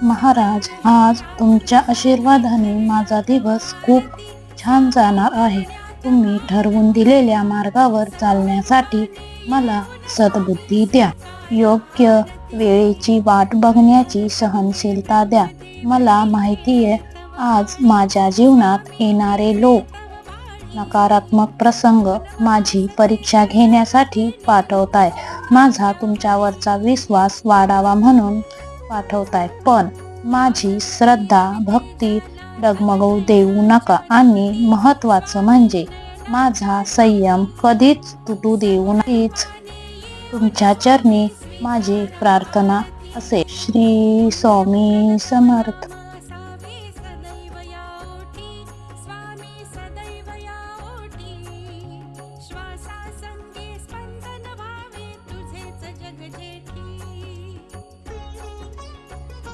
महाराज, आज तुमच्या आशीर्वादाने माझा दिवस खूप छान जाणार आहे. तुम्ही ठरवून दिलेल्या मार्गावर चालण्यासाठी मला सद्बुद्धी द्या. योग्य वेळेची वाट बघण्याची सहनशीलता द्या. मला माहिती आहे, आज माझ्या जीवनात येणारे लोक नकारात्मक प्रसंग माझी परीक्षा घेण्यासाठी पाठवताय. माझा तुमच्यावरचा विश्वास वाढावा म्हणून पाठवताय, पण माझी श्रद्धा भक्ती डगमगू देऊ नका. आणि महत्वाचं म्हणजे माझा संयम कधीच तुटू देऊ नयेच. तुमच्या चरणी माझी प्रार्थना असेल. श्री स्वामी समर्थ.